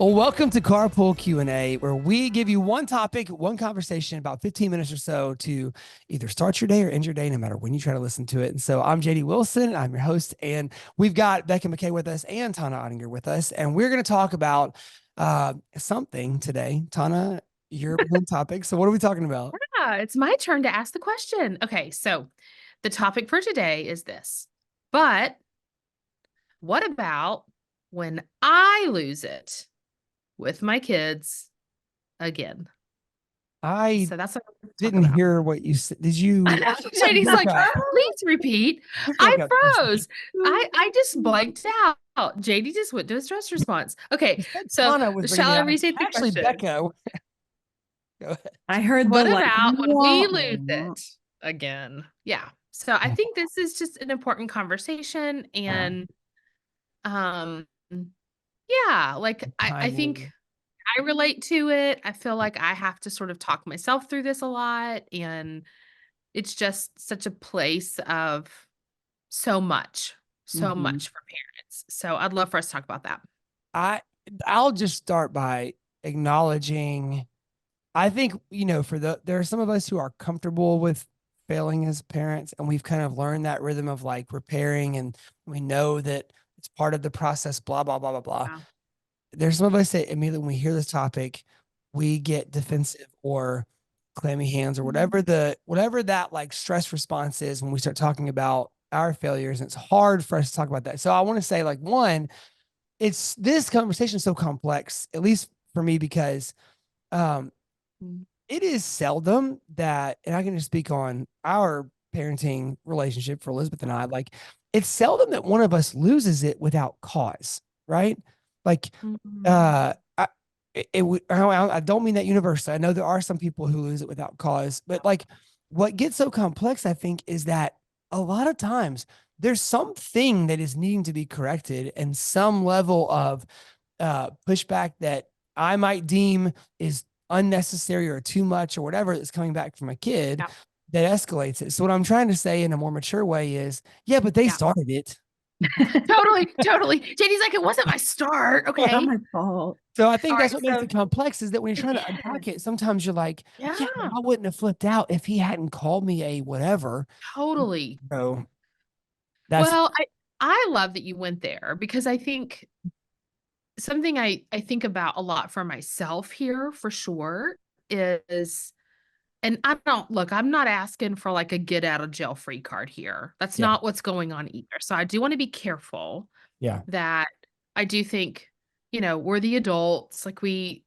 Well, welcome to Carpool Q&A, where we give you one topic, one conversation, about 15 minutes or so to either start your day or end your day, no matter when you try to listen to it. And so I'm JD Wilson, I'm your host, and we've got Becca and McKay with us and Tona Ottinger with us. And we're going to talk about something today. Tona, your one topic. So what are we talking about? Yeah, it's my turn to ask the question. Okay, so the topic for today is this. But what about when I lose it with my kids again? I So that's what I'm talk didn't about. hear what you said. Did you JD's break like, up? please repeat. You broke I up for a second. froze. I just blanked out. JD just went to a stress response. Okay, You said so Tana was bringing shall it I out. restate the Actually, question? Becca. Go ahead. I heard the What like, about when we wah, lose wah. it again? Yeah. So I think this is just an important conversation and um yeah, like I think Timely. I relate to it. I feel like I have to sort of talk myself through this a lot and it's just such a place of so much, so Mhm. much for parents. So I'd love for us to talk about that. I I'll just start by acknowledging. I think for there are some of us who are comfortable with failing as parents, and we've kind of learned that rhythm of like repairing, and we know that it's part of the process. Blah blah blah blah blah. Yeah. There's some of us that immediately when we hear this topic, we get defensive or clammy hands or Mhm. whatever that like stress response is when we start talking about our failures, and it's hard for us to talk about that. So I want to say like one, it's this conversation is so complex, at least for me, because um, Mhm. it is seldom that, and I can just speak on our parenting relationship for Elizabeth and I, like it's seldom that one of us loses it without cause, right? Like, Mhm. I, I don't mean that universally. I know there are some people who lose it without cause, but like what gets so complex, I think, is that a lot of times there's something that is needing to be corrected and some level of pushback that I might deem is unnecessary or too much or whatever that's coming back from a kid Yeah. that escalates it. So what I'm trying to say in a more mature way is, yeah, but they Yeah. started it. Totally, totally. JD's like, it wasn't my start. Not Okay. my fault. So I All think right. that's what makes So it complex is that when you're it trying to is. unpack it, sometimes you're like, yeah, but Yeah, I wouldn't have flipped out if he hadn't called me a whatever. totally. So that's Well, I love that you went there because I think something I think about a lot for myself here for sure is and I don't look, I'm not asking for like a get out of jail free card here. That's yeah, not what's going on either. So I do want to be careful yeah, that I do think, we're the adults, like we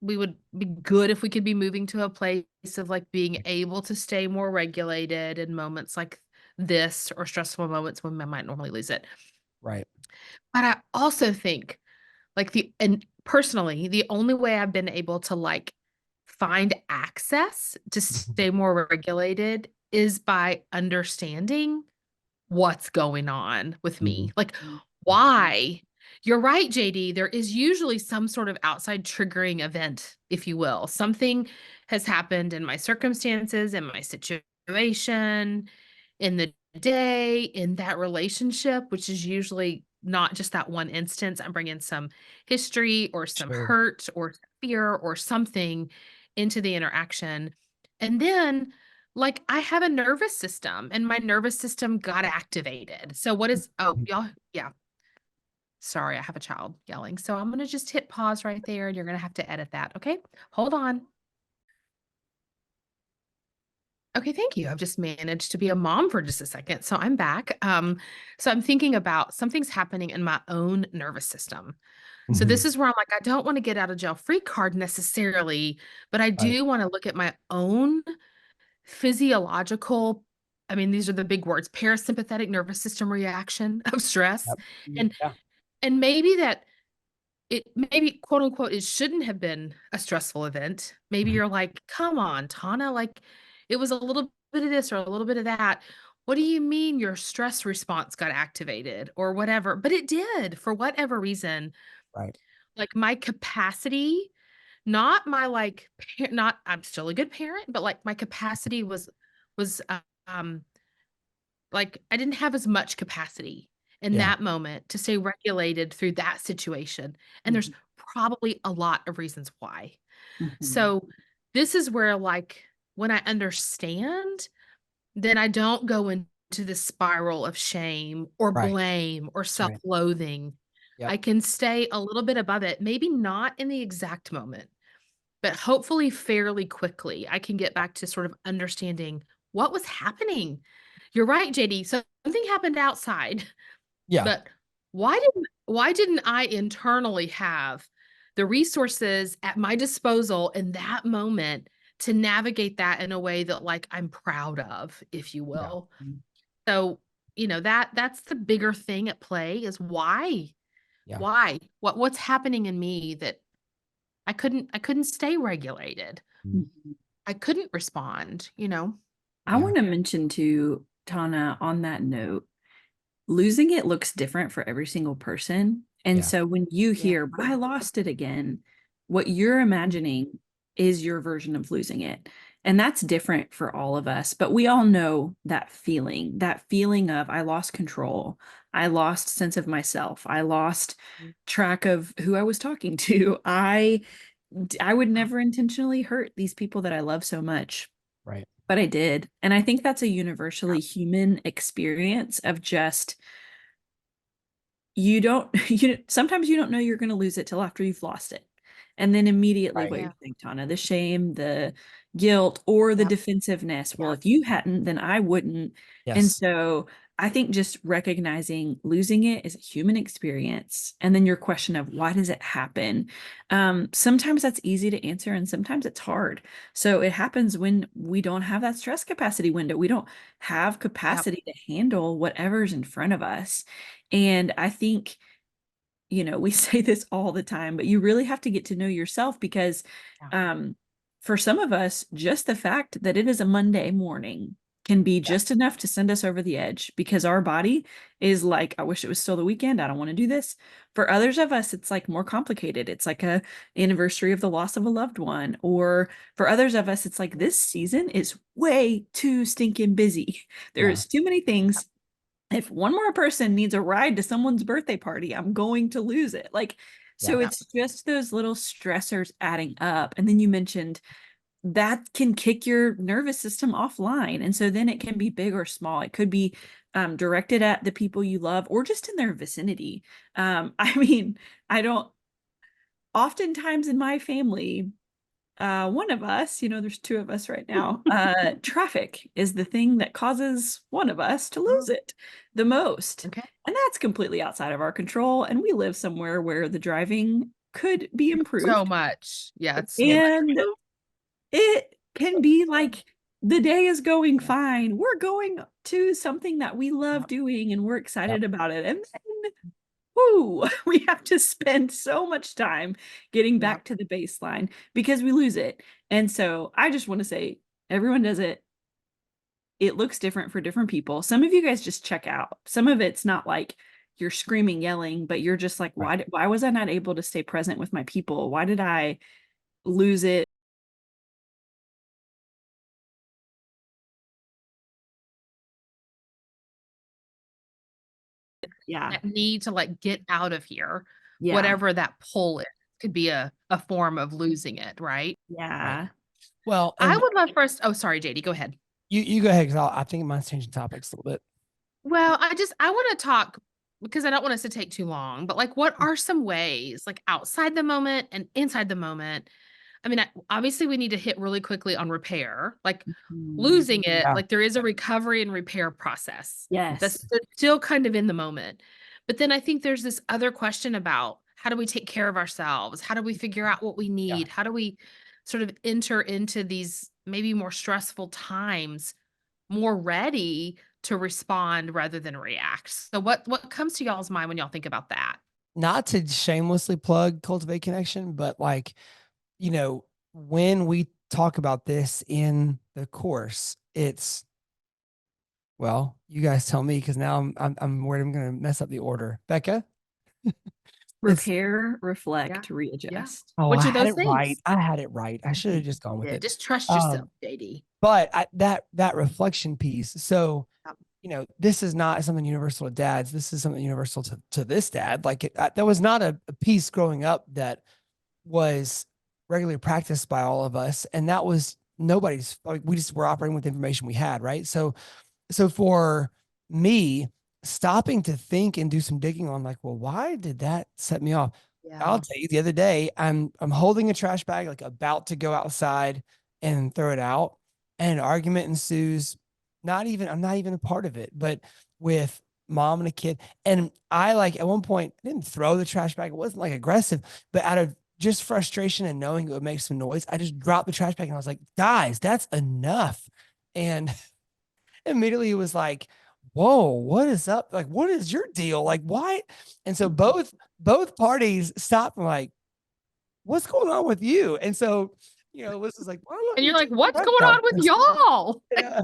would be good if we could be moving to a place of like being able to stay more regulated in moments like this or stressful moments when I might normally lose it. right. But I also think like and personally, the only way I've been able to like find access to Mhm. stay more regulated is by understanding what's going on with Mhm. me. Like, why? You're right, JD. There is usually some sort of outside triggering event, if you will. Something has happened in my circumstances, in my situation, in the day, in that relationship, which is usually not just that one instance. I'm bringing some history or some Sure, hurt or fear or something into the interaction. And then like I have a nervous system and my nervous system got activated. So what is Mhm. y'all yeah. Sorry, I have a child yelling. So I'm gonna just hit pause right there and you're gonna have to edit that. Okay. Hold on. Okay, thank you. I've just managed to be a mom for just a second. So I'm back. So I'm thinking about something's happening in my own nervous system. So this Mhm. is where I'm like, I don't want to get out of jail free card necessarily, but I Right. do want to look at my own physiological, I mean, these are the big words, parasympathetic nervous system reaction of stress. Yep. Mhm. And Yeah. and maybe that it maybe quote unquote it shouldn't have been a stressful event. Maybe Mhm. you're like, come on, Tana, like it was a little bit of this or a little bit of that. What do you mean your stress response got activated or whatever? But it did for whatever reason. Right. Like my capacity, not my like not I'm still a good parent, but like my capacity was like I didn't have as much capacity in Yeah. that moment to stay regulated through that situation. And there's probably a lot of reasons why. Mhm. So this is where, like, when I understand, then I don't go into the spiral of shame or Right. blame or That's right. self-loathing. Yep. I can stay a little bit above it, maybe not in the exact moment, but hopefully fairly quickly. I can get back to sort of understanding what was happening. You're right, JD. So something happened outside, Yeah. but why didn't I internally have the resources at my disposal in that moment to navigate that in a way that, like, I'm proud of, if you Yeah. will? So, that's the bigger thing at play is why? Yeah. Why? What's happening in me that I couldn't stay regulated. Mhm. I couldn't respond, you know? I Yeah. want to mention to Tana on that note, losing it looks different for every single person. And Yeah. so when you Yeah. hear, but I lost it again, what you're imagining is your version of losing it. And that's different for all of us. But we all know that feeling of I lost control. I lost sense of myself. I lost track of who I was talking to. I would never intentionally hurt these people that I love so much, Right. but I did. And I think that's a universally human experience of just you don't sometimes you don't know you're going to lose it till after you've lost it. And then immediately Right. what Yeah. you think, Tana, the shame, the guilt, or the Yep. defensiveness. Well, Yeah. if you hadn't, then I wouldn't. And Yes. so I think just recognizing losing it is a human experience. And then your question of why does it happen? Sometimes that's easy to answer and sometimes it's hard. So it happens when we don't have that stress capacity window. We don't have Yep. capacity to handle whatever's in front of us. And I think, we say this all the time, but you really have to get to know yourself because Yeah. for some of us, just the fact that it is a Monday morning can be Yeah. just enough to send us over the edge because our body is like, I wish it was still the weekend. I don't want to do this. For others of us, it's like more complicated. It's like a anniversary of the loss of a loved one. Or for others of us, it's like this season is way too stinking busy. Yeah. There's too many things. If one more person needs a ride to someone's birthday party, I'm going to lose it. Like, Yeah. so it's just those little stressors adding up. And then you mentioned that can kick your nervous system offline. And so then it can be big or small. It could be directed at the people you love or just in their vicinity. I mean, I don't, oftentimes in my family, one of us, there's two of us right now, traffic is the thing that causes one of us to lose Oh, it the most. okay. And that's completely outside of our control. And we live somewhere where the driving could be So improved. much. Yeah, it's so much And right it can be like the day is going fine. We're going to something that we love Yep. doing and we're Yep. excited about it. And then whoo, we have to spend so much time getting now. back to the baseline because we lose it. And so I just want to say, everyone does it. It looks different for different people. Some of you guys just check out. Some of it's not like you're screaming, yelling, but you're just like, Right. why was I not able to stay present with my people? Why did I lose it? Yeah. That need to, like, get out of here, Yeah. whatever that pull is, could be a form of losing it, right? Right. Yeah. Well, I and would love for us oh, sorry, JD, go ahead. you go ahead because I think mine's changing topics a little bit. Well, I wanna talk because I don't want us to take too long, but, like, what are some ways, like, outside the moment and inside the moment. I mean, obviously, we need to hit really quickly on repair, like, Mhm. losing it, Yeah. like, there is a recovery and repair process Yes. that's still kind of in the moment. But then I think there's this other question about how do we take care of ourselves? How do we figure out what we Yeah. need? How do we sort of enter into these maybe more stressful times more ready to respond rather than react? So what comes to y'all's mind when y'all think about that? Not to shamelessly plug Cultivate Connection, but like, when we talk about this in the course, it's well, you guys tell me because now I'm worried I'm gonna mess up the order. Becca, it's Repair, Yeah. reflect, Yeah. readjust. oh, I Which are had those it right. things? I had it right. I should have Mhm. just gone with Yeah, it. just trust yourself, Um, JD. but that reflection piece. So Yep. this is not something universal to dads. This is something universal to this dad. Like there was not a piece growing up that was regularly practiced by all of us. And that was nobody's, like, we just were operating with the information we had. Right. So for me, stopping to think and do some digging on, like, well, why did that set me off? I'll Yeah. tell you, the other day, I'm holding a trash bag, like about to go outside and throw it out, and an argument ensues. I'm not even a part of it, but with mom and a kid. And I, like, at one point, I didn't throw the trash bag. It wasn't like aggressive, but out of just frustration and knowing it would make some noise, I just dropped the trash bag and I was like, guys, that's enough. And immediately it was like, whoa, what is up? Like, what is your deal? Like, why? And so both parties stopped and like, what's going on with you? And so, Liz was like, why don't And you you're like, take what's the going trash on out? with y'all? Yeah.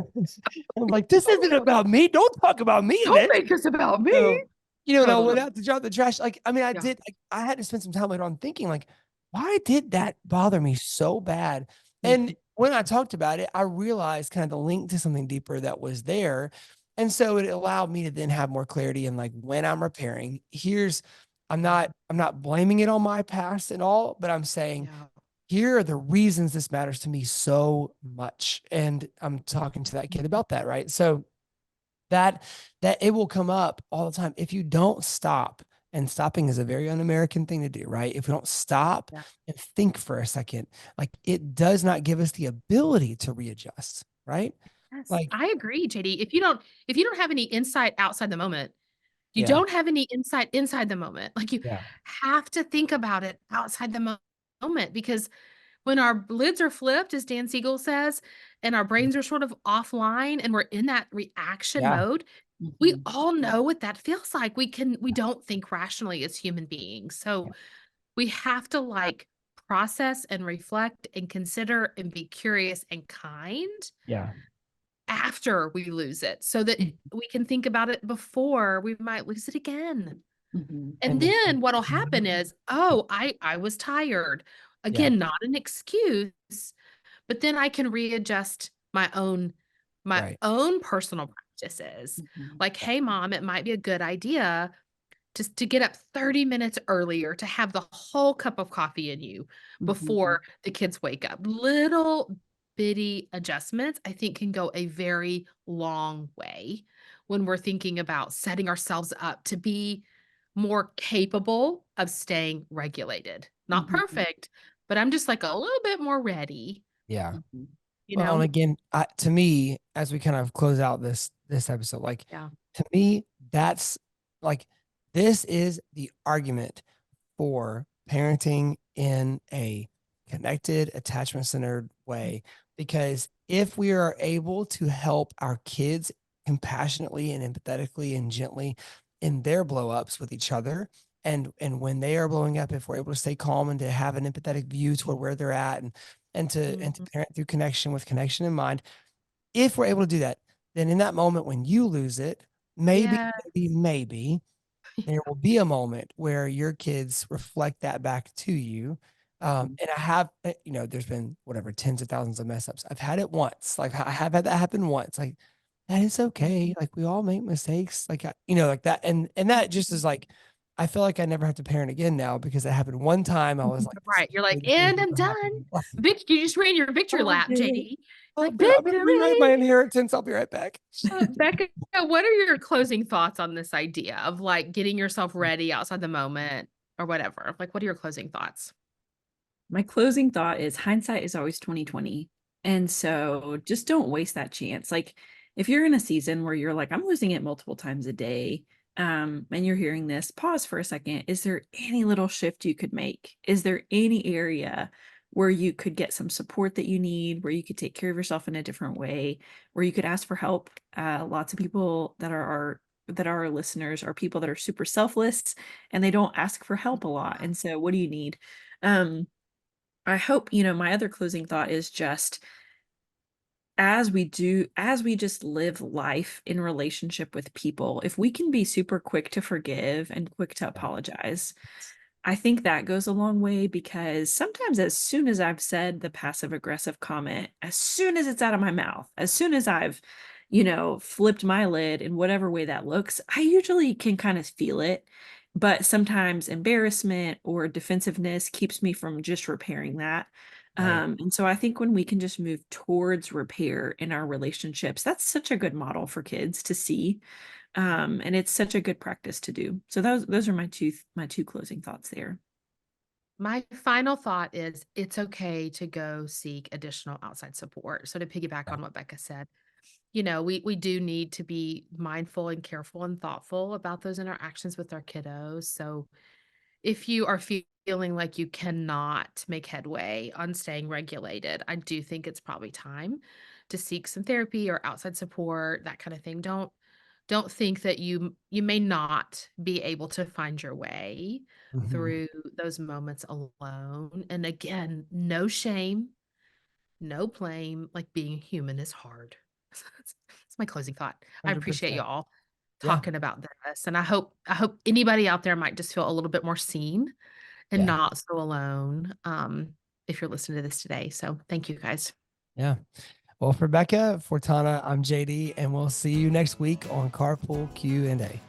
I'm like, this isn't about me. Don't talk about me in Don't this. make this about me. So, and I went Totally. out to drop the trash. Like, I mean, I Yeah. did, like, I had to spend some time later on thinking, like, why did that bother me so bad? And when I talked about it, I realized kind of the link to something deeper that was there. And so it allowed me to then have more clarity. And like, when I'm repairing, I'm not blaming it on my past at all, but I'm saying, Yeah. here are the reasons this matters to me so much. And I'm talking to that kid about that. Right. So that it will come up all the time if you don't stop. And stopping is a very un-American thing to do, right? If we don't stop Yeah. and think for a second, like, it does not give us the ability to readjust, right? Yes, Like, I agree, JD. If you don't have any insight outside the moment, you yeah, don't have any insight inside the moment. Like, you yeah, have to think about it outside the moment, because when our lids are flipped, as Dan Siegel says, and our brains are sort of offline and we're in that reaction yeah, mode, we all know what that feels like. We don't think rationally as human beings. So we have to, like, process and reflect and consider and be curious and kind yeah, after we lose it, so that we can think about it before we might lose it again. And and then what'll happen is, oh, I was tired. yeah, Again, not an excuse, but then I can readjust my right, own personal practices. Like, hey, mom, it might be a good idea just to get up 30 minutes earlier to have the whole cup of coffee in you before the kids wake up. Little bitty adjustments, I think, can go a very long way when we're thinking about setting ourselves up to be more capable of staying regulated. Not perfect, but I'm just like a little bit more ready, yeah. you Well, and know? again, to me, as we kind of close out this episode, like, Yeah. to me, that's like, this is the argument for parenting in a connected, attachment centered way. Because if we are able to help our kids compassionately and empathetically and gently in their blow ups with each other, and when they are blowing up, if we're able to stay calm and to have an empathetic view toward where they're at, and to Mhm. parent through connection with connection in mind, if we're able to do that, then in that moment when you lose it, maybe, Yeah. maybe there will be a moment where your kids reflect that back to you. And I have, there's been whatever, tens of thousands of mess ups. I've had it once. Like, I have had that happen once. Like, that is okay. Like, we all make mistakes. Like, like that. And that just is like, I feel like I never have to parent again now because it happened one time. I was like, this is Right. You're the like, greatest thing and that I'm ever done. happened. You just ran your victory I lap, did. JD. I'm Like, gonna rewrite my victory. inheritance. I'll be right back. Becca, what are your closing thoughts on this idea of, like, getting yourself ready outside the moment or whatever? Like, what are your closing thoughts? My closing thought is hindsight is always 2020. And so just don't waste that chance. Like, if you're in a season where you're like, I'm losing it multiple times a day, and you're hearing this, pause for a second. Is there any little shift you could make? Is there any area where you could get some support that you need, where you could take care of yourself in a different way, where you could ask for help? Lots of people that are our listeners are people that are super selfless and they don't ask for help a lot. And so what do you need? Um, I hope, my other closing thought is just as we just live life in relationship with people, if we can be super quick to forgive and quick to Yeah. apologize, I think that goes a long way, because sometimes as soon as I've said the passive aggressive comment, as soon as it's out of my mouth, as soon as I've, flipped my lid in whatever way that looks, I usually can kind of feel it. But sometimes embarrassment or defensiveness keeps me from just repairing that. Right. And so I think when we can just move towards repair in our relationships, that's such a good model for kids to see. And it's such a good practice to do. So those are my two closing thoughts there. My final thought is it's okay to go seek additional outside support. So to piggyback Yeah. on what Becca said, we do need to be mindful and careful and thoughtful about those interactions with our kiddos. So if you are feeling like you cannot make headway on staying regulated, I do think it's probably time to seek some therapy or outside support, that kind of thing. Don't think that you may not be able to find your way Mhm. through those moments alone. And again, no shame, no blame. Like being human is hard. That's my closing thought. I appreciate 100%. y'all Yeah. talking about this. And I hope anybody out there might just feel a little bit more seen and Yeah. not so alone. If you're listening to this today. So thank you guys. Yeah. Well, for Becca, for Tana, I'm JD, and we'll see you next week on Carpool Q&A.